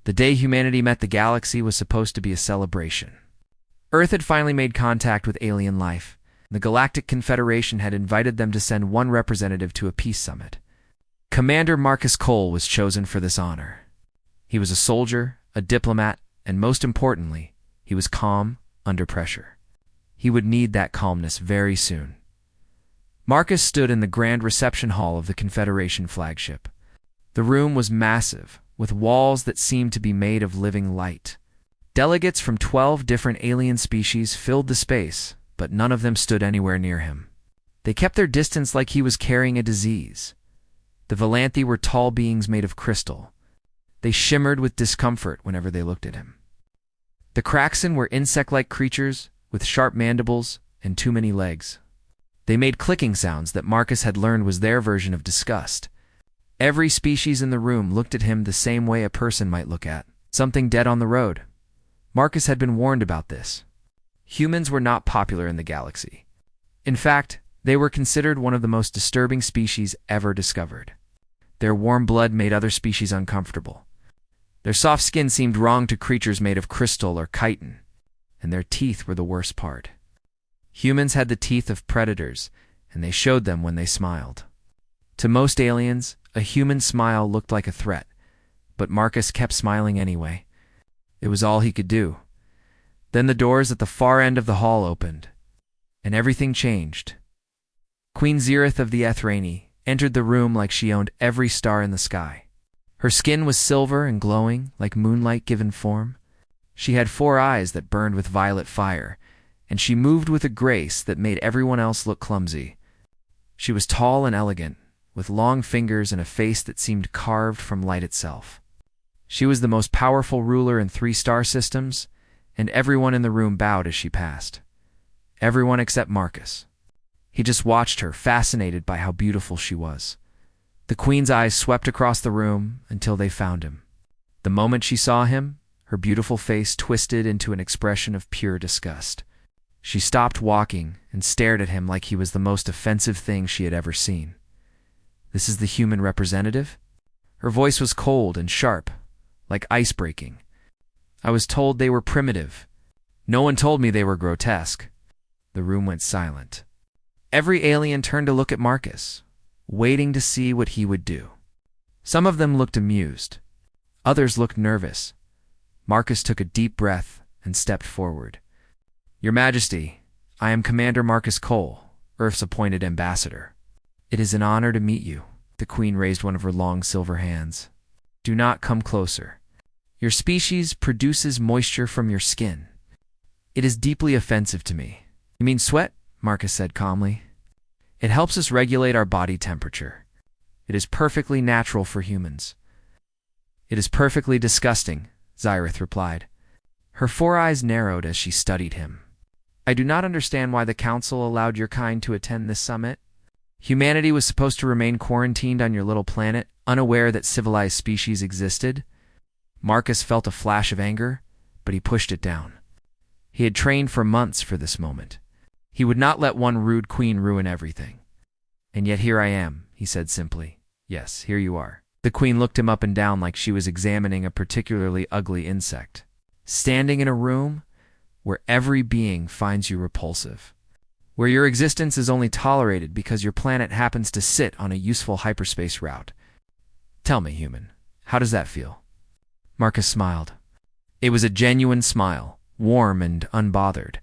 The day humanity met the galaxy was supposed to be a celebration. Earth had finally made contact with alien life. The Galactic Confederation had invited them to send one representative to a peace summit. Commander Marcus Cole was chosen for this honor. He was a soldier, a diplomat, and most importantly, he was calm under pressure. He would need that calmness very soon. Marcus stood in the grand reception hall of the Confederation flagship. The room was massive, with walls that seemed to be made of living light. Delegates from 12 different alien species filled the space, but none of them stood anywhere near him. They kept their distance like he was carrying a disease. The Valanthi were tall beings made of crystal. They shimmered with discomfort whenever they looked at him. The Kraxan were insect-like creatures with sharp mandibles and too many legs. They made clicking sounds that Marcus had learned was their version of disgust. Every species in the room looked at him the same way a person might look at something dead on the road. Marcus had been warned about this. Humans were not popular in the galaxy. In fact, they were considered one of the most disturbing species ever discovered. Their warm blood made other species uncomfortable. Their soft skin seemed wrong to creatures made of crystal or chitin, and their teeth were the worst part. Humans had the teeth of predators, and they showed them when they smiled. To most aliens, a human smile looked like a threat, but Marcus kept smiling anyway. It was all he could do. Then the doors at the far end of the hall opened, and everything changed. Queen Zereth of the Ethrani entered the room like she owned every star in the sky. Her skin was silver and glowing, like moonlight given form. She had 4 eyes that burned with violet fire, and she moved with a grace that made everyone else look clumsy. She was tall and elegant, with long fingers and a face that seemed carved from light itself. She was the most powerful ruler in 3 star systems, and everyone in the room bowed as she passed. Everyone except Marcus. He just watched her, fascinated by how beautiful she was. The queen's eyes swept across the room until they found him. The moment she saw him, her beautiful face twisted into an expression of pure disgust. She stopped walking and stared at him like he was the most offensive thing she had ever seen. "This is the human representative?" Her voice was cold and sharp, like ice breaking. "I was told they were primitive. No one told me they were grotesque." The room went silent. Every alien turned to look at Marcus, waiting to see what he would do. Some of them looked amused. Others looked nervous. Marcus took a deep breath and stepped forward. "Your Majesty, I am Commander Marcus Cole, Earth's appointed ambassador. It is an honor to meet you." The queen raised one of her long silver hands. "Do not come closer. Your species produces moisture from your skin. It is deeply offensive to me." "You mean sweat?" Marcus said calmly. "It helps us regulate our body temperature. It is perfectly natural for humans." "It is perfectly disgusting," Zereth replied. Her 4 eyes narrowed as she studied him. "I do not understand why the Council allowed your kind to attend this summit. Humanity was supposed to remain quarantined on your little planet, unaware that civilized species existed." Marcus felt a flash of anger, but he pushed it down. He had trained for months for this moment. He would not let one rude queen ruin everything. "And yet here I am," he said simply. "Yes, here you are." The queen looked him up and down like she was examining a particularly ugly insect. "Standing in a room where every being finds you repulsive. Where your existence is only tolerated because your planet happens to sit on a useful hyperspace route. Tell me, human, how does that feel?" Marcus smiled. It was a genuine smile, warm and unbothered.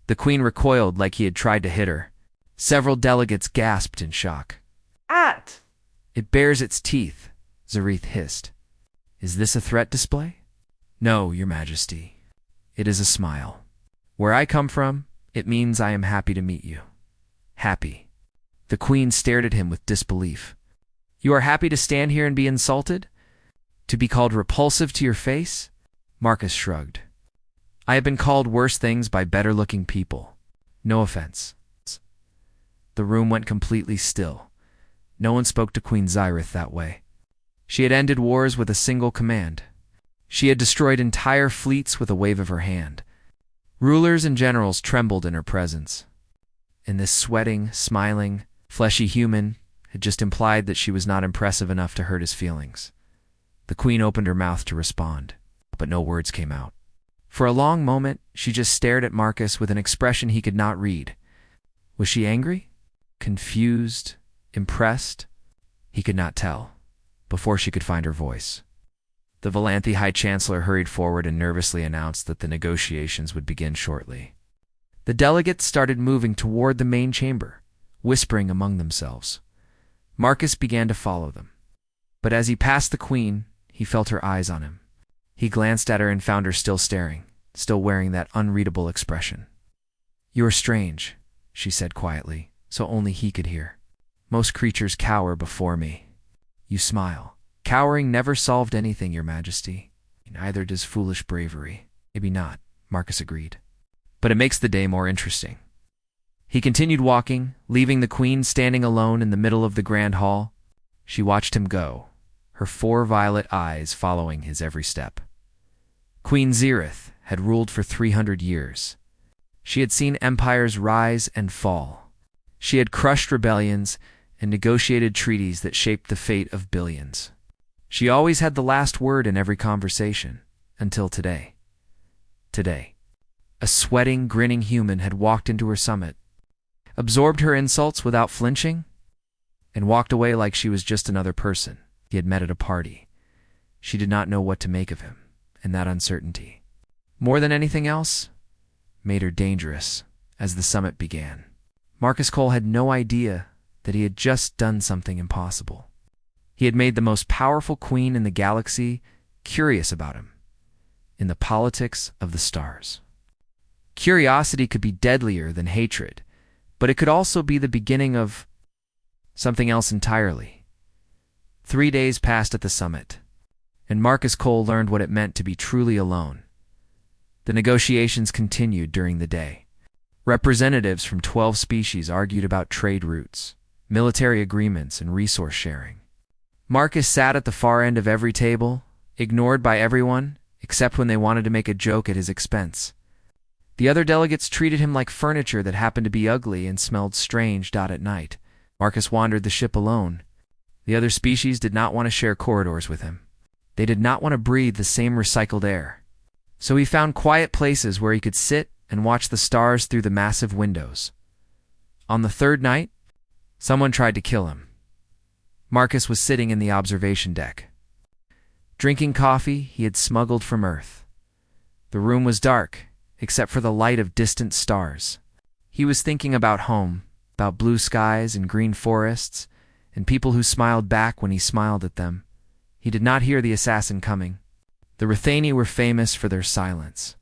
The queen recoiled like he had tried to hit her. Several delegates gasped in shock. "At!" "It bares its teeth," Zereth hissed. "Is this a threat display?" "No, Your Majesty. It is a smile. Where I come from, it means I am happy to meet you." "Happy?" The queen stared at him with disbelief. "You are happy to stand here and be insulted? To be called repulsive to your face?" Marcus shrugged. "I have been called worse things by better-looking people. No offense." The room went completely still. No one spoke to Queen Zereth that way. She had ended wars with a single command. She had destroyed entire fleets with a wave of her hand. Rulers and generals trembled in her presence. And this sweating, smiling, fleshy human had just implied that she was not impressive enough to hurt his feelings. The queen opened her mouth to respond, but no words came out. For a long moment, she just stared at Marcus with an expression he could not read. Was she angry? Confused? Impressed? He could not tell, before she could find her voice. The Valanthi High Chancellor hurried forward and nervously announced that the negotiations would begin shortly. The delegates started moving toward the main chamber, whispering among themselves. Marcus began to follow them. But as he passed the queen, he felt her eyes on him. He glanced at her and found her still staring, still wearing that unreadable expression. "You are strange," she said quietly, so only he could hear. "Most creatures cower before me. You smile. Cowering never solved anything, Your Majesty. Neither does foolish bravery." "Maybe not," Marcus agreed. "But it makes the day more interesting." He continued walking, leaving the queen standing alone in the middle of the grand hall. She watched him go, her 4 violet eyes following his every step. Queen Zerith had ruled for 300 years. She had seen empires rise and fall. She had crushed rebellions and negotiated treaties that shaped the fate of billions. She always had the last word in every conversation, until today. Today, a sweating, grinning human had walked into her summit, absorbed her insults without flinching, and walked away like she was just another person he had met at a party. She did not know what to make of him, and that uncertainty, more than anything else, made her dangerous as the summit began. Marcus Cole had no idea that he had just done something impossible. He had made the most powerful queen in the galaxy curious about him, in the politics of the stars. Curiosity could be deadlier than hatred, but it could also be the beginning of something else entirely. 3 days passed at the summit, and Marcus Cole learned what it meant to be truly alone. The negotiations continued during the day. Representatives from 12 species argued about trade routes, military agreements, and resource sharing. Marcus sat at the far end of every table, ignored by everyone, except when they wanted to make a joke at his expense. The other delegates treated him like furniture that happened to be ugly and smelled strange at night. Marcus wandered the ship alone. The other species did not want to share corridors with him. They did not want to breathe the same recycled air. So he found quiet places where he could sit and watch the stars through the massive windows. On the 3rd night, someone tried to kill him. Marcus was sitting in the observation deck, drinking coffee he had smuggled from Earth. The room was dark, except for the light of distant stars. He was thinking about home, about blue skies and green forests, and people who smiled back when he smiled at them. He did not hear the assassin coming. The Rithani were famous for their silence.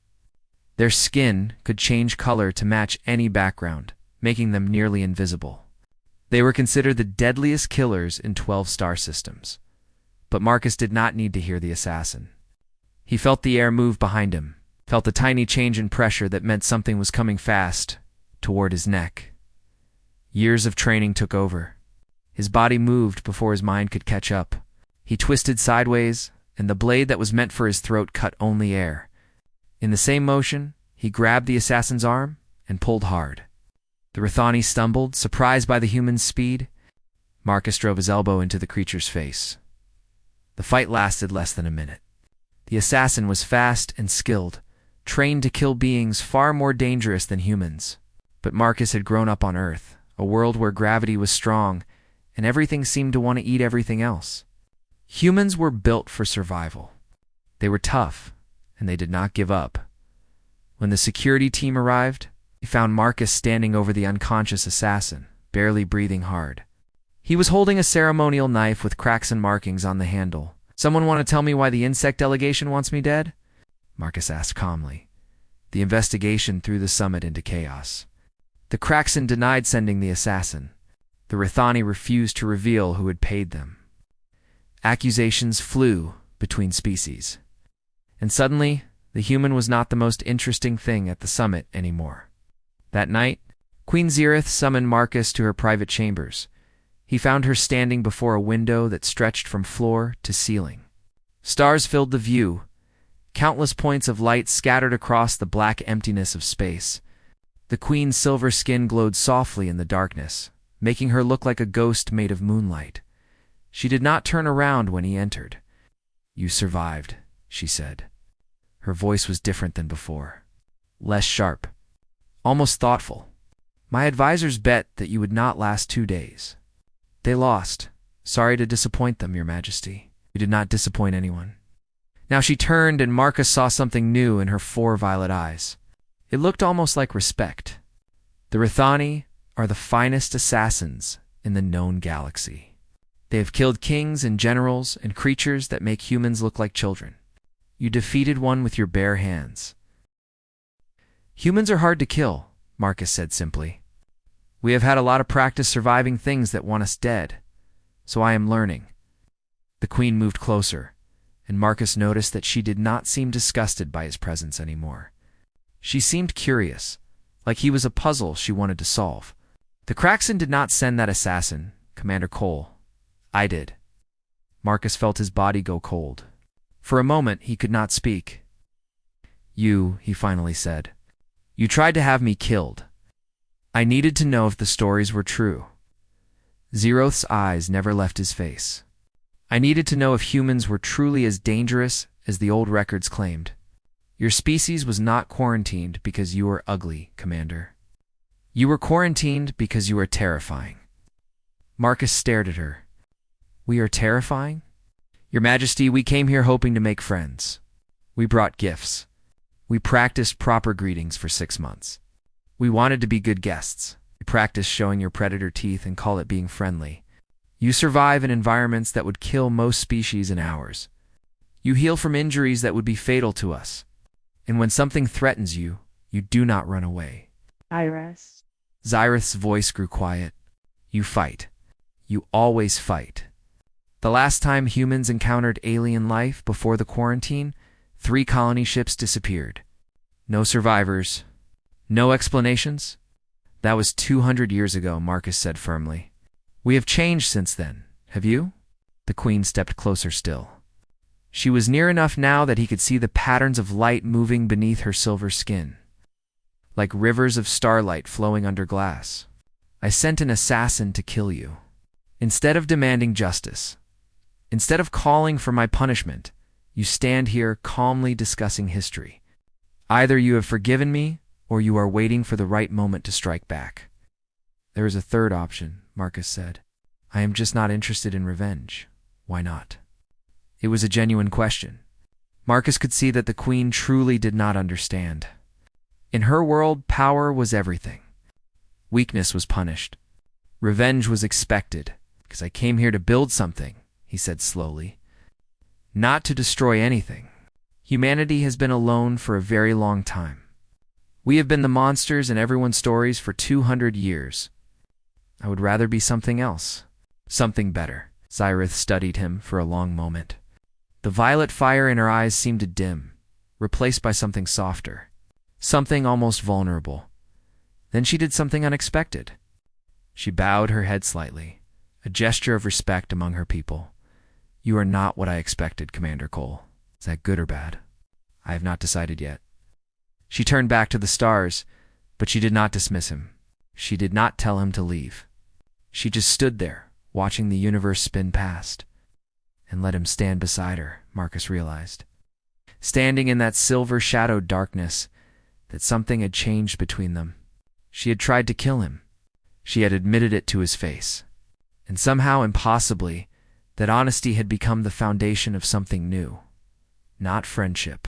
Their skin could change color to match any background, making them nearly invisible. They were considered the deadliest killers in 12 star systems. But Marcus did not need to hear the assassin. He felt the air move behind him, felt a tiny change in pressure that meant something was coming fast toward his neck. Years of training took over. His body moved before his mind could catch up. He twisted sideways, and the blade that was meant for his throat cut only air. In the same motion, he grabbed the assassin's arm and pulled hard. The Rithani stumbled, surprised by the human's speed. Marcus drove his elbow into the creature's face. The fight lasted less than a minute. The assassin was fast and skilled, trained to kill beings far more dangerous than humans. But Marcus had grown up on Earth, a world where gravity was strong, and everything seemed to want to eat everything else. Humans were built for survival. They were tough, and they did not give up. When the security team arrived, they found Marcus standing over the unconscious assassin, barely breathing hard. He was holding a ceremonial knife with cracks and markings on the handle. "Someone want to tell me why the insect delegation wants me dead?" Marcus asked calmly. The investigation threw the summit into chaos. The Kraxan denied sending the assassin. The Rithani refused to reveal who had paid them. Accusations flew between species. And suddenly, the human was not the most interesting thing at the summit anymore. That night, Queen Zerith summoned Marcus to her private chambers. He found her standing before a window that stretched from floor to ceiling. Stars filled the view, countless points of light scattered across the black emptiness of space. The queen's silver skin glowed softly in the darkness, making her look like a ghost made of moonlight. She did not turn around when he entered. You survived, she said. Her voice was different than before. Less sharp. Almost thoughtful. My advisors bet that you would not last 2 days. They lost. Sorry to disappoint them, Your Majesty. You did not disappoint anyone. Now she turned, and Marcus saw something new in her 4 violet eyes. It looked almost like respect. The Rithani are the finest assassins in the known galaxy. They have killed kings and generals and creatures that make humans look like children. You defeated one with your bare hands. Humans are hard to kill, Marcus said simply. We have had a lot of practice surviving things that want us dead, so I am learning. The Queen moved closer, and Marcus noticed that she did not seem disgusted by his presence anymore. She seemed curious, like he was a puzzle she wanted to solve. The Kraxan did not send that assassin, Commander Cole. I did. Marcus felt his body go cold. For a moment, he could not speak. You, he finally said. You tried to have me killed. I needed to know if the stories were true. Zeroth's eyes never left his face. I needed to know if humans were truly as dangerous as the old records claimed. Your species was not quarantined because you were ugly, Commander. You were quarantined because you were terrifying. Marcus stared at her. We are terrifying? Your Majesty, we came here hoping to make friends. We brought gifts. We practiced proper greetings for 6 months. We wanted to be good guests. We practiced showing your predator teeth and call it being friendly. You survive in environments that would kill most species in hours. You heal from injuries that would be fatal to us. And when something threatens you, you do not run away. Iris. Zyrith's voice grew quiet. You fight. You always fight. The last time humans encountered alien life before the quarantine, 3 colony ships disappeared. No survivors. No explanations? That was 200 years ago, Marcus said firmly. We have changed since then, have you? The Queen stepped closer still. She was near enough now that he could see the patterns of light moving beneath her silver skin, like rivers of starlight flowing under glass. I sent an assassin to kill you. Instead of demanding justice, instead of calling for my punishment, you stand here calmly discussing history. Either you have forgiven me, or you are waiting for the right moment to strike back. There is a third option, Marcus said. I am just not interested in revenge. Why not? It was a genuine question. Marcus could see that the Queen truly did not understand. In her world, power was everything. Weakness was punished. Revenge was expected, because I came here to build something, he said slowly. Not to destroy anything. Humanity has been alone for a very long time. We have been the monsters in everyone's stories for 200 years. I would rather be something else. Something better. Zyrith studied him for a long moment. The violet fire in her eyes seemed to dim, replaced by something softer. Something almost vulnerable. Then she did something unexpected. She bowed her head slightly, a gesture of respect among her people. You are not what I expected, Commander Cole. Is that good or bad? I have not decided yet. She turned back to the stars, but she did not dismiss him. She did not tell him to leave. She just stood there, watching the universe spin past, and let him stand beside her, Marcus realized. Standing in that silver-shadowed darkness, that something had changed between them. She had tried to kill him. She had admitted it to his face. And somehow, impossibly, that honesty had become the foundation of something new. Not friendship.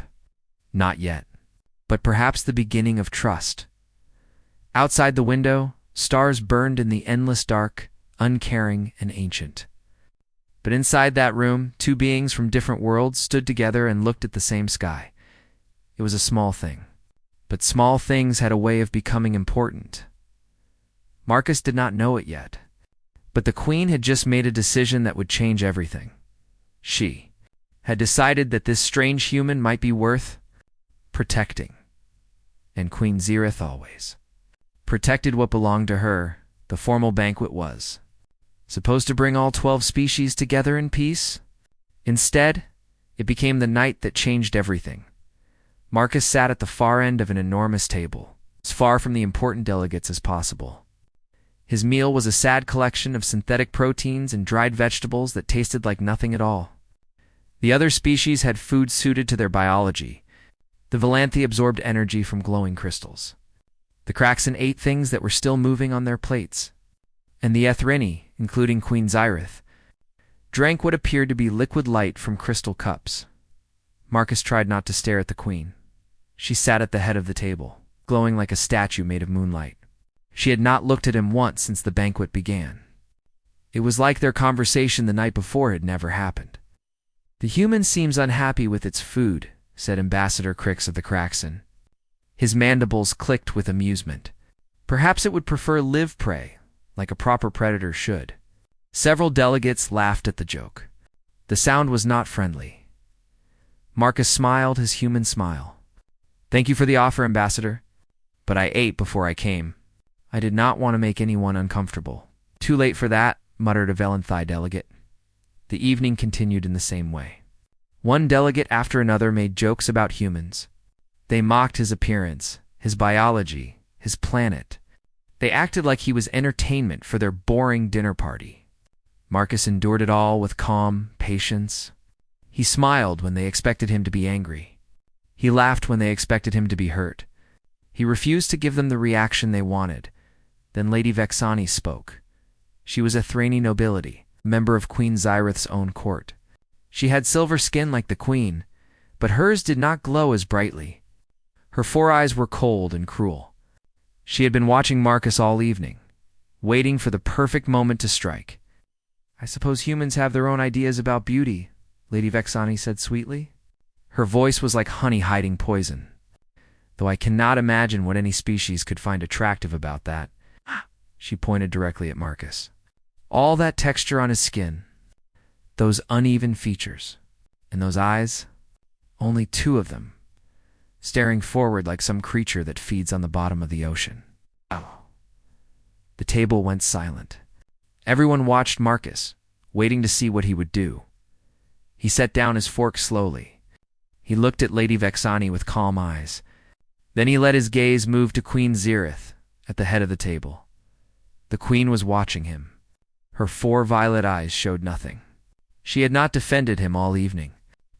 Not yet. But perhaps the beginning of trust. Outside the window, stars burned in the endless dark, uncaring and ancient. But inside that room, 2 beings from different worlds stood together and looked at the same sky. It was a small thing. But small things had a way of becoming important. Marcus did not know it yet. But the Queen had just made a decision that would change everything. She had decided that this strange human might be worth protecting. And Queen Zerith always protected what belonged to her. The formal banquet was supposed to bring all 12 species together in peace. Instead, it became the night that changed everything. Marcus sat at the far end of an enormous table, as far from the important delegates as possible. His meal was a sad collection of synthetic proteins and dried vegetables that tasted like nothing at all. The other species had food suited to their biology. The Valanthi absorbed energy from glowing crystals. The Kraxan ate things that were still moving on their plates. And the Ethrini, including Queen Zyrith, drank what appeared to be liquid light from crystal cups. Marcus tried not to stare at the queen. She sat at the head of the table, glowing like a statue made of moonlight. She had not looked at him once since the banquet began. It was like their conversation the night before had never happened. "The human seems unhappy with its food," said Ambassador Crix of the Kraxan. His mandibles clicked with amusement. Perhaps it would prefer live prey, like a proper predator should. Several delegates laughed at the joke. The sound was not friendly. Marcus smiled his human smile. "Thank you for the offer, Ambassador. But I ate before I came. I did not want to make anyone uncomfortable." "Too late for that," muttered a Valanthi delegate. The evening continued in the same way. One delegate after another made jokes about humans. They mocked his appearance, his biology, his planet. They acted like he was entertainment for their boring dinner party. Marcus endured it all with calm patience. He smiled when they expected him to be angry. He laughed when they expected him to be hurt. He refused to give them the reaction they wanted. Then Lady Vexani spoke. She was a Thrani nobility, member of Queen Zyrith's own court. She had silver skin like the queen, but hers did not glow as brightly. Her 4 eyes were cold and cruel. She had been watching Marcus all evening, waiting for the perfect moment to strike. "I suppose humans have their own ideas about beauty," Lady Vexani said sweetly. Her voice was like honey hiding poison. "Though I cannot imagine what any species could find attractive about that." She pointed directly at Marcus. "All that texture on his skin, those uneven features, and those eyes, only 2 of them, staring forward like some creature that feeds on the bottom of the ocean." Oh. The table went silent. Everyone watched Marcus, waiting to see what he would do. He set down his fork slowly. He looked at Lady Vexani with calm eyes. Then he let his gaze move to Queen Zyrith at the head of the table. The queen was watching him. Her 4 violet eyes showed nothing. She had not defended him all evening.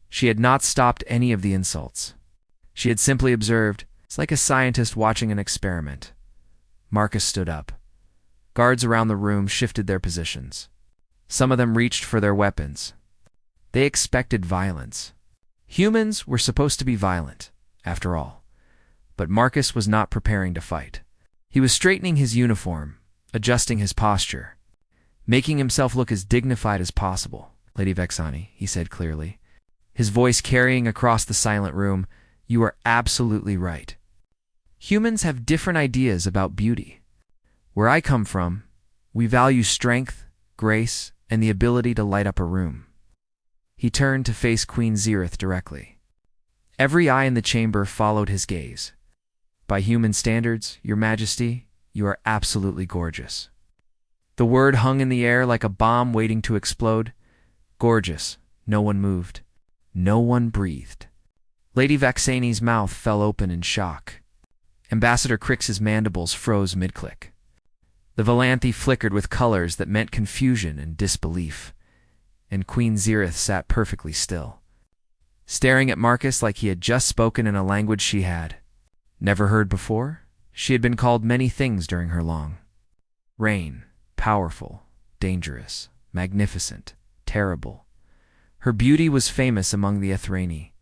She had not stopped any of the insults. She had simply observed. It's like a scientist watching an experiment. Marcus stood up. Guards around the room shifted their positions. Some of them reached for their weapons. They expected violence. Humans were supposed to be violent, after all. But Marcus was not preparing to fight. He was straightening his uniform, adjusting his posture, making himself look as dignified as possible. "Lady Vexani," he said clearly, his voice carrying across the silent room, "you are absolutely right. Humans have different ideas about beauty. Where I come from, we value strength, grace, and the ability to light up a room." He turned to face Queen Zyrith directly. Every eye in the chamber followed his gaze. "By human standards, Your Majesty, you are absolutely gorgeous." The word hung in the air like a bomb waiting to explode. Gorgeous. No one moved. No one breathed. Lady Vexani's mouth fell open in shock. Ambassador Crix's mandibles froze mid-click. The Valanthi flickered with colors that meant confusion and disbelief. And Queen Zyrith sat perfectly still, staring at Marcus like he had just spoken in a language she had never heard before. She had been called many things during her long reign: powerful, dangerous, magnificent, terrible. Her beauty was famous among the Ethrani,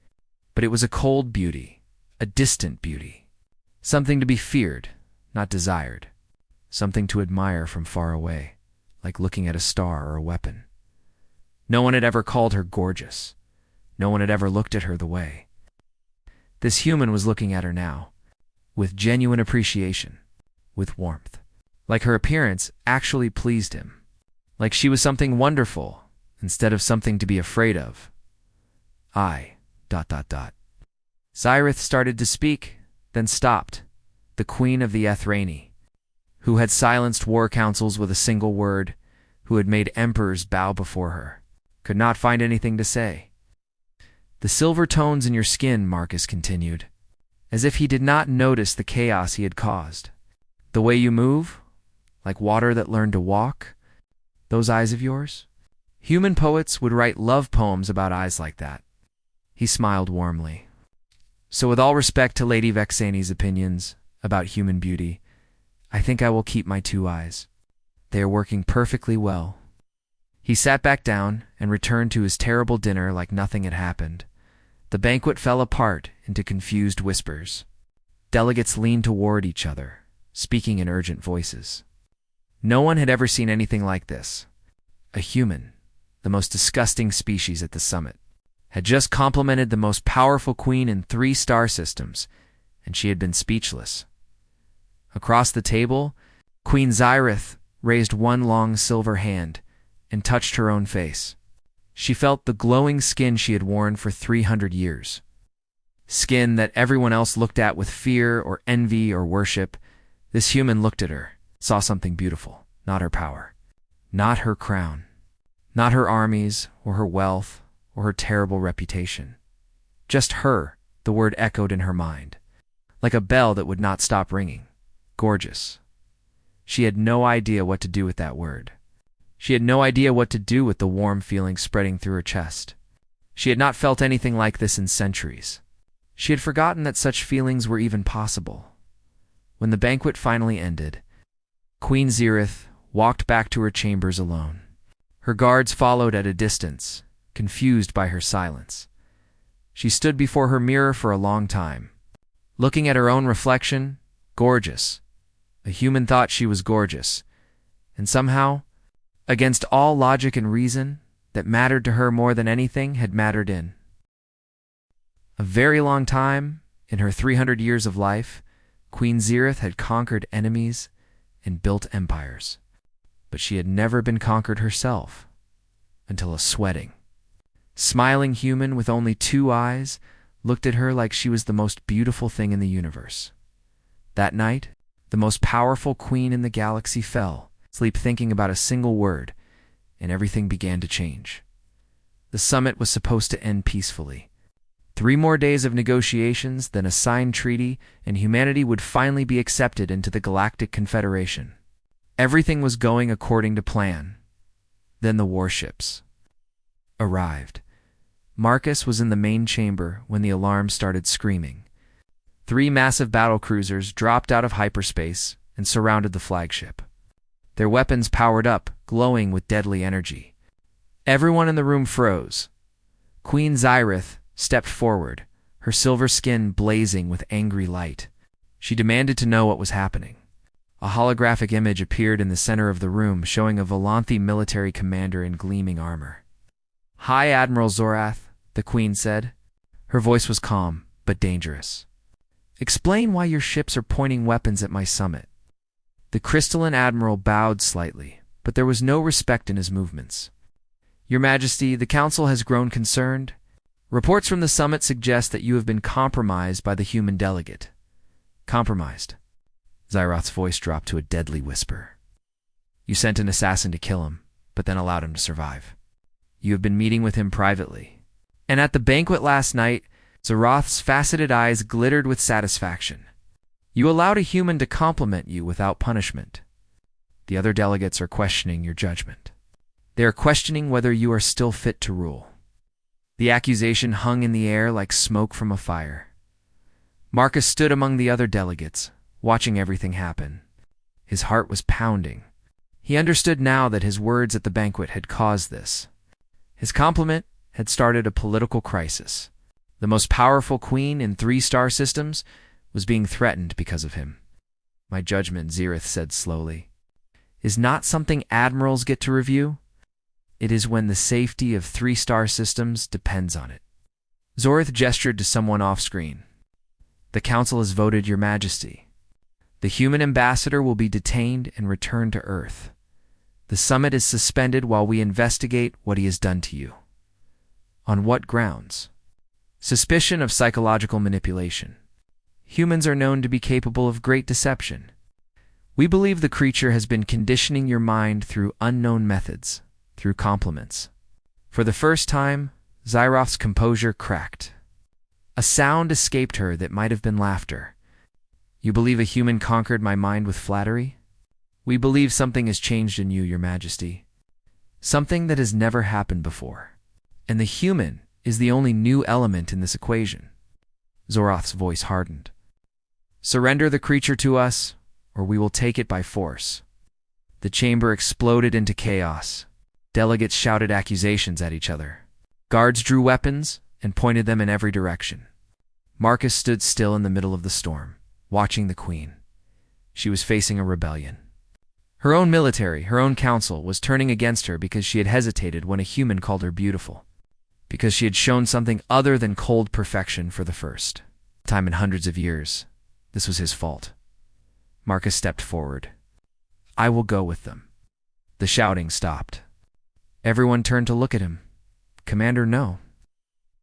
but it was a cold beauty, a distant beauty, something to be feared, not desired, something to admire from far away, like looking at a star or a weapon. No one had ever called her gorgeous. No one had ever looked at her the way. This human was looking at her now, with genuine appreciation, with warmth. Like her appearance actually pleased him. Like she was something wonderful, instead of something to be afraid of. Zyrith started to speak, then stopped. The queen of the Ethrani, who had silenced war councils with a single word, who had made emperors bow before her, could not find anything to say. "The silver tones in your skin," Marcus continued, as if he did not notice the chaos he had caused. "The way you move, like water that learned to walk. Those eyes of yours, Human poets would write love poems about eyes like that. He smiled warmly. So with all respect to Lady Vexani's opinions about human beauty, I think I will keep my two eyes. They are working perfectly well. He sat back down and returned to his terrible dinner like nothing had happened. The banquet fell apart into confused whispers. Delegates leaned toward each other, speaking in urgent voices. No one had ever seen anything like this. A human, the most disgusting species at the summit, had just complimented the most powerful queen in 3 star systems, and she had been speechless. Across the table, Queen Xyrith raised one long silver hand and touched her own face. She felt the glowing skin she had worn for 300 years. Skin that everyone else looked at with fear or envy or worship. This human looked at her, saw something beautiful, not her power, not her crown, not her armies or her wealth or her terrible reputation. Just her, the word echoed in her mind, like a bell that would not stop ringing. Gorgeous. She had no idea what to do with that word. She had no idea what to do with the warm feeling spreading through her chest. She had not felt anything like this in centuries. She had forgotten that such feelings were even possible. When the banquet finally ended, Queen Xyrith walked back to her chambers alone. Her guards followed at a distance, confused by her silence. She stood before her mirror for a long time, looking at her own reflection, gorgeous. A human thought she was gorgeous, and somehow, against all logic and reason, that mattered to her more than anything had mattered in a very long time. In her 300 years of life, Queen Xyrith had conquered enemies and built empires, but she had never been conquered herself, until a sweating, smiling human with only 2 eyes looked at her like she was the most beautiful thing in the universe. That night, the most powerful queen in the galaxy fell asleep thinking about a single word, and everything began to change. The summit was supposed to end peacefully. 3 more days of negotiations, then a signed treaty, and humanity would finally be accepted into the Galactic Confederation. Everything was going according to plan. Then the warships arrived. Marcus was in the main chamber when the alarm started screaming. 3 massive battlecruisers dropped out of hyperspace and surrounded the flagship. Their weapons powered up, glowing with deadly energy. Everyone in the room froze. Queen Xyrith stepped forward, her silver skin blazing with angry light. She demanded to know what was happening. A holographic image appeared in the center of the room, showing a Volanthi military commander in gleaming armor. "Hi, Admiral Zorath," the queen said. Her voice was calm, but dangerous. "Explain why your ships are pointing weapons at my summit." The crystalline admiral bowed slightly, but there was no respect in his movements. "Your Majesty, the Council has grown concerned. Reports from the summit suggest that you have been compromised by the human delegate." "Compromised?" Xyroth's voice dropped to a deadly whisper. "You sent an assassin to kill him, but then allowed him to survive. You have been meeting with him privately. And at the banquet last night, Xyroth's faceted eyes glittered with satisfaction. You allowed a human to compliment you without punishment. The other delegates are questioning your judgment. They are questioning whether you are still fit to rule." The accusation hung in the air like smoke from a fire. Marcus stood among the other delegates, watching everything happen. His heart was pounding. He understood now that his words at the banquet had caused this. His compliment had started a political crisis. The most powerful queen in 3 star systems was being threatened because of him. "My judgment," Xyrith said slowly, "is not something admirals get to review. It is when the safety of 3 star systems depends on it." Zorith gestured to someone off-screen. "The Council has voted, Your Majesty. The human ambassador will be detained and returned to Earth. The summit is suspended while we investigate what he has done to you." "On what grounds?" "Suspicion of psychological manipulation. Humans are known to be capable of great deception. We believe the creature has been conditioning your mind through unknown methods, through compliments." For the first time, Xyroth's composure cracked. A sound escaped her that might have been laughter. "You believe a human conquered my mind with flattery? We believe something has changed in you, Your Majesty. something that has never happened before. And the human is the only new element in this equation. Zoroth's voice hardened. Surrender the creature to us, or we will take it by force. The chamber exploded into chaos. Delegates shouted accusations at each other. Guards drew weapons and pointed them in every direction. Marcus stood still in the middle of the storm, watching the queen. She was facing a rebellion. Her own military, her own council, was turning against her because she had hesitated when a human called her beautiful. Because she had shown something other than cold perfection for the first time in hundreds of years. This was his fault. Marcus stepped forward. I will go with them. The shouting stopped. Everyone turned to look at him. Commander, no.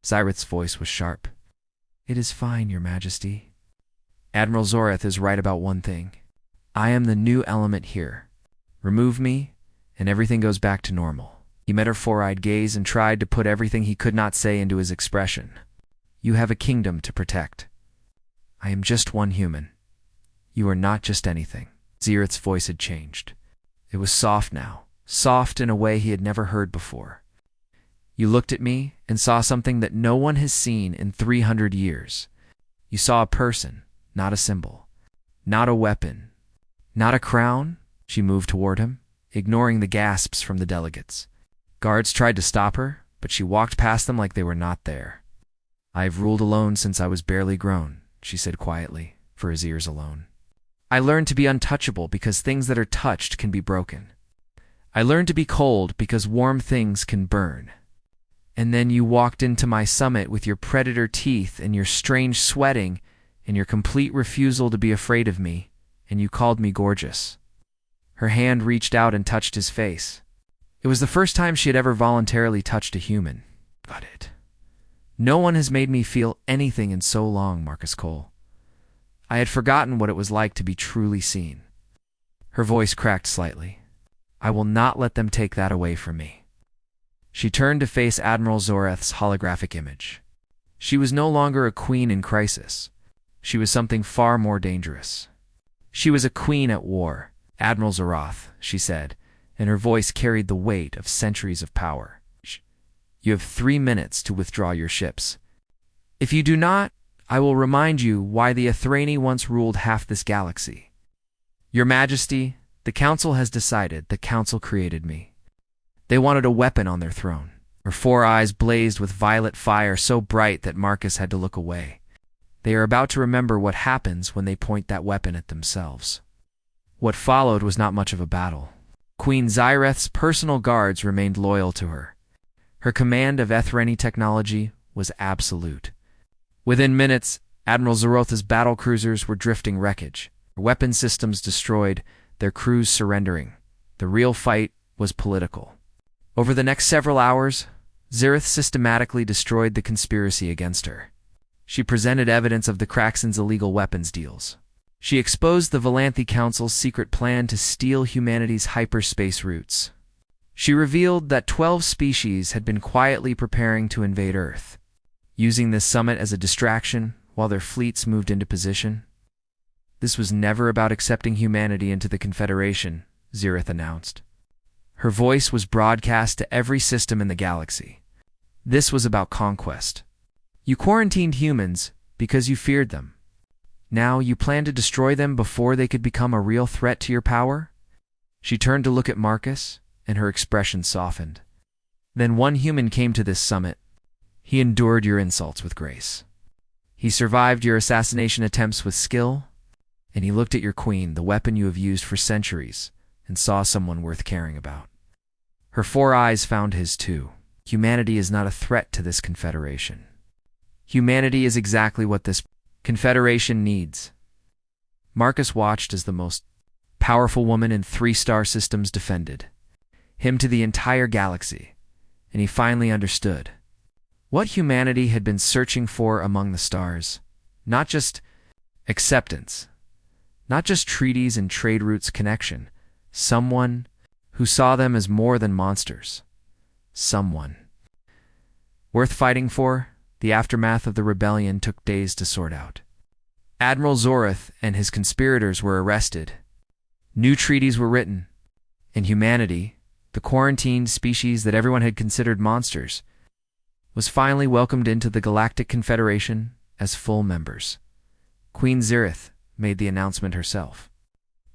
Zyrith's voice was sharp. It is fine, Your Majesty. Admiral Zoreth is right about one thing. I am the new element here. Remove me, and everything goes back to normal. He met her four-eyed gaze and tried to put everything he could not say into his expression. You have a kingdom to protect. I am just one human. You are not just anything. Zyrith's voice had changed. It was soft now, soft in a way he had never heard before. You looked at me and saw something that no one has seen in 300 years. You saw a person, not a symbol, not a weapon, not a crown. She moved toward him, ignoring the gasps from the delegates. Guards tried to stop her, but she walked past them like they were not there. I have ruled alone since I was barely grown, she said quietly, for his ears alone. I learned to be untouchable because things that are touched can be broken. I learned to be cold because warm things can burn. And then you walked into my summit with your predator teeth and your strange sweating and your complete refusal to be afraid of me, and you called me gorgeous. Her hand reached out and touched his face. It was the first time she had ever voluntarily touched a human. Got it. No one has made me feel anything in so long, Marcus Cole. I had forgotten what it was like to be truly seen. Her voice cracked slightly. I will not let them take that away from me. She turned to face Admiral Zoreth's holographic image. She was no longer a queen in crisis. She was something far more dangerous. She was a queen at war. Admiral Zoroth, she said, and her voice carried the weight of centuries of power. You have 3 minutes to withdraw your ships. If you do not, I will remind you why the Athrani once ruled half this galaxy. Your Majesty, the Council has decided. The Council created me. They wanted a weapon on their throne. Her 4 eyes blazed with violet fire so bright that Marcus had to look away. They are about to remember what happens when they point that weapon at themselves. What followed was not much of a battle. Queen Zyreth's personal guards remained loyal to her. Her command of Athrani technology was absolute. Within minutes, Admiral Zoroth's battle cruisers were drifting wreckage, their weapon systems destroyed, their crews surrendering. The real fight was political. Over the next several hours, Zyrith systematically destroyed the conspiracy against her. She presented evidence of the Kraxen's illegal weapons deals. She exposed the Valanthi Council's secret plan to steal humanity's hyperspace routes. She revealed that 12 species had been quietly preparing to invade Earth, using this summit as a distraction while their fleets moved into position. This was never about accepting humanity into the Confederation, Zyrith announced. Her voice was broadcast to every system in the galaxy. This was about conquest. You quarantined humans because you feared them. Now you plan to destroy them before they could become a real threat to your power? She turned to look at Marcus, and her expression softened. Then one human came to this summit. He endured your insults with grace. He survived your assassination attempts with skill, and he looked at your queen, the weapon you have used for centuries, and saw someone worth caring about. Her 4 eyes found his too. Humanity is not a threat to this confederation. Humanity is exactly what this confederation needs. Marcus watched as the most powerful woman in 3-star systems defended him to the entire galaxy, and he finally understood what humanity had been searching for among the stars. Not just acceptance, not just treaties and trade routes connection, someone who saw them as more than monsters. Someone worth fighting for. The aftermath of the rebellion took days to sort out. Admiral Zoreth and his conspirators were arrested. New treaties were written, and humanity, The quarantined species that everyone had considered monsters was finally welcomed into the Galactic Confederation as full members. Queen Zirith made the announcement herself.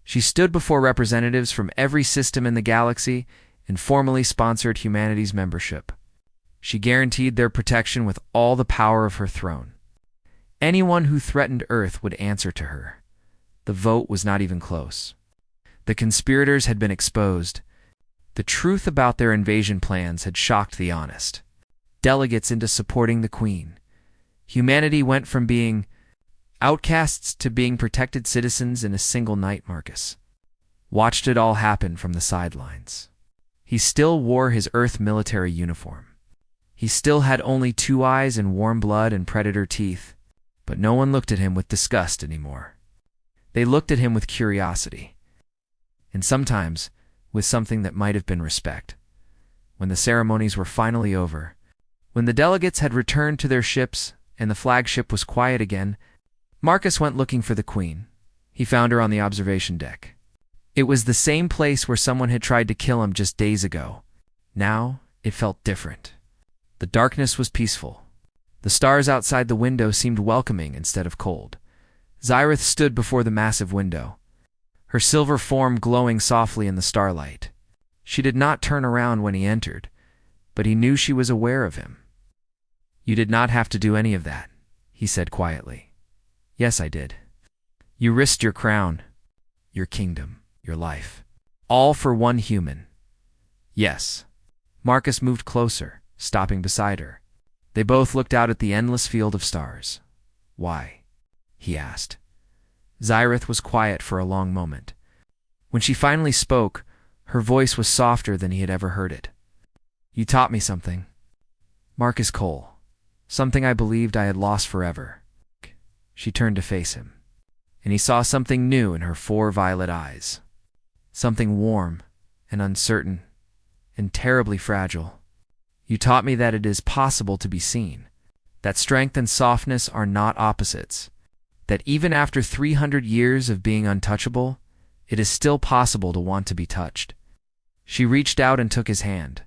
She stood before representatives from every system in the galaxy and formally sponsored humanity's membership. She guaranteed their protection with all the power of her throne. Anyone who threatened Earth would answer to her. The vote was not even close. The conspirators had been exposed. The truth about their invasion plans had shocked the honest delegates into supporting the Queen. Humanity went from being outcasts to being protected citizens in a single night. Marcus watched it all happen from the sidelines. He still wore his Earth military uniform. He still had only 2 eyes and warm blood and predator teeth, but no one looked at him with disgust anymore. They looked at him with curiosity, and sometimes with something that might have been respect. When the ceremonies were finally over, when the delegates had returned to their ships and the flagship was quiet again, Marcus went looking for the Queen. He found her on the observation deck. It was the same place where someone had tried to kill him just days ago. Now it felt different. The darkness was peaceful. The stars outside the window seemed welcoming instead of cold. Zirith stood before the massive window, her silver form glowing softly in the starlight. She did not turn around when he entered, but he knew she was aware of him. "You did not have to do any of that," he said quietly. "Yes, I did. You risked your crown, your kingdom, your life, all for one human." "Yes." Marcus moved closer, stopping beside her. They both looked out at the endless field of stars. "Why?" he asked. Zirith was quiet for a long moment. When she finally spoke, her voice was softer than he had ever heard it. "You taught me something, Marcus Cole. Something I believed I had lost forever." She turned to face him, and he saw something new in her 4 violet eyes. Something warm and uncertain and terribly fragile. "You taught me that it is possible to be seen, that strength and softness are not opposites, that even after 300 years of being untouchable, it is still possible to want to be touched." She reached out and took his hand.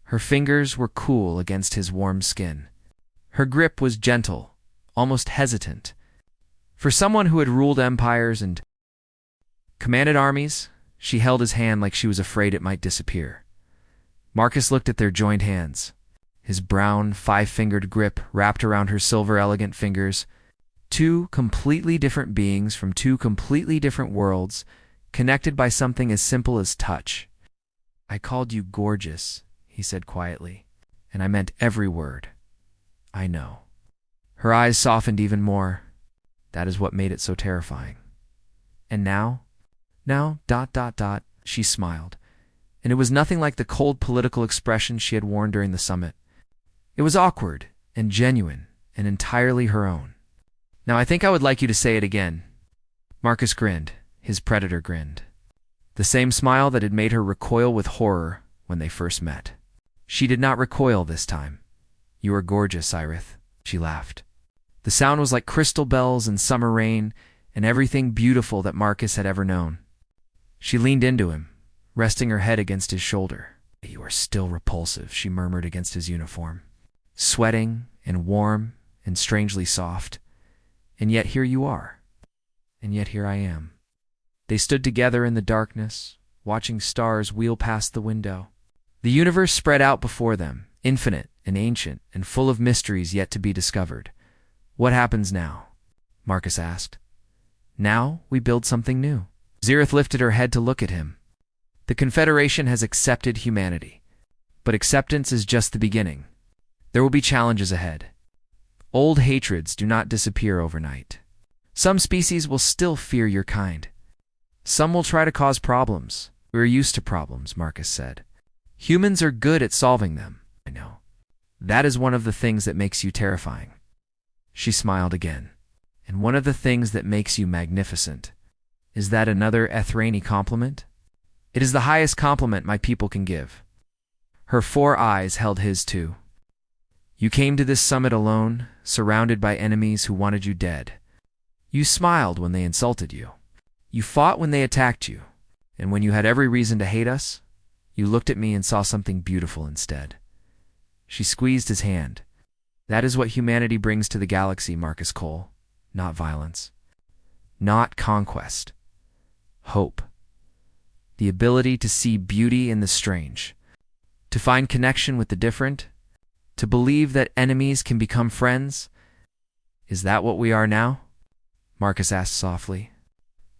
Her fingers were cool against his warm skin. Her grip was gentle, almost hesitant. For someone who had ruled empires and commanded armies, she held his hand like she was afraid it might disappear. Marcus looked at their joined hands, his brown, 5-fingered grip wrapped around her silver elegant fingers. 2 completely different beings from 2 completely different worlds, connected by something as simple as touch. "I called you gorgeous," he said quietly, "and I meant every word. I know." Her eyes softened even more. That is what made it so terrifying. "And now?" She smiled, and it was nothing like the cold political expression she had worn during the summit. It was awkward and genuine and entirely her own. "Now I think I would like you to say it again." Marcus grinned. His predator grinned. The same smile that had made her recoil with horror when they first met. She did not recoil this time. "You are gorgeous, Zirith," she laughed. The sound was like crystal bells and summer rain and everything beautiful that Marcus had ever known. She leaned into him, resting her head against his shoulder. "You are still repulsive," she murmured against his uniform. "Sweating and warm and strangely soft. And yet here you are. And yet here I am." They stood together in the darkness, watching stars wheel past the window. The universe spread out before them, infinite and ancient and full of mysteries yet to be discovered. "What happens now?" Marcus asked. "Now we build something new." Zirith lifted her head to look at him. "The Confederation has accepted humanity, but acceptance is just the beginning. There will be challenges ahead. Old hatreds do not disappear overnight. Some species will still fear your kind. Some will try to cause problems. We are used to problems," Marcus said. "Humans are good at solving them, I know. That is one of the things that makes you terrifying." She smiled again. "And one of the things that makes you magnificent. Is that another Ethrani compliment?" "It is the highest compliment my people can give." Her 4 eyes held his too. "You came to this summit alone, surrounded by enemies who wanted you dead. You smiled when they insulted you. You fought when they attacked you. And when you had every reason to hate us, You looked at me and saw something beautiful instead. She squeezed his hand. That is what humanity brings to the galaxy, Marcus Cole. Not violence. Not conquest. Hope. The ability to see beauty in the strange. To find connection with the different. To believe that enemies can become friends. Is that what we are now? Marcus asked softly.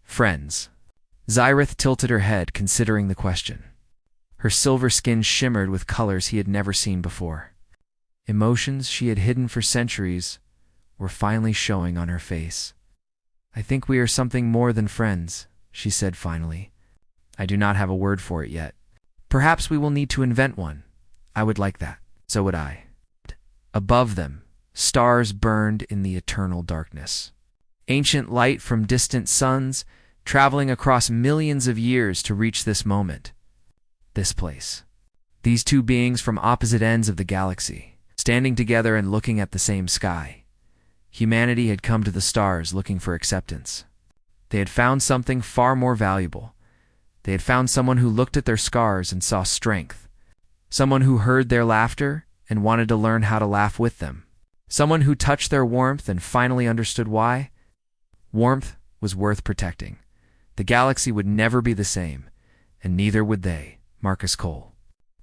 Friends. Zyrith tilted her head, considering the question. Her silver skin shimmered with colors he had never seen before. Emotions she had hidden for centuries were finally showing on her face. I think we are something more than friends, she said finally. I do not have a word for it yet. Perhaps we will need to invent one. I would like that. So would I. Above them, stars burned in the eternal darkness. Ancient light from distant suns, traveling across millions of years to reach this moment. This place. These two beings from opposite ends of the galaxy, standing together and looking at the same sky. Humanity had come to the stars looking for acceptance. They had found something far more valuable. They had found someone who looked at their scars and saw strength. Someone who heard their laughter and wanted to learn how to laugh with them. Someone who touched their warmth and finally understood why. Warmth was worth protecting. The galaxy would never be the same, and neither would they. Marcus Cole.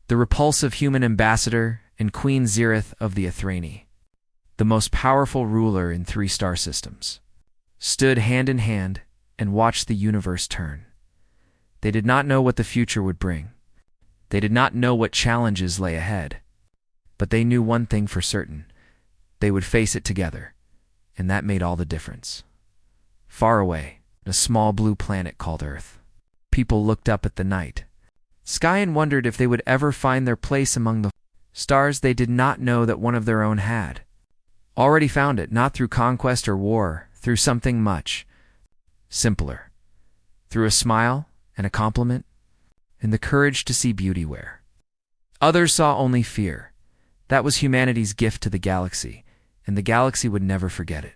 The repulsive human ambassador and Queen Zyrith of the Athrani, the most powerful ruler in 3 star systems, stood hand in hand and watched the universe turn. They did not know what the future would bring. They did not know what challenges lay ahead. But they knew one thing for certain. They would face it together, and that made all the difference. Far away, a small blue planet called Earth. People looked up at the night sky and wondered if they would ever find their place among the stars they did not know that one of their own had. Already found it, not through conquest or war, through something much simpler. Through a smile and a compliment, and the courage to see beauty where others saw only fear. That was humanity's gift to the galaxy, and the galaxy would never forget it.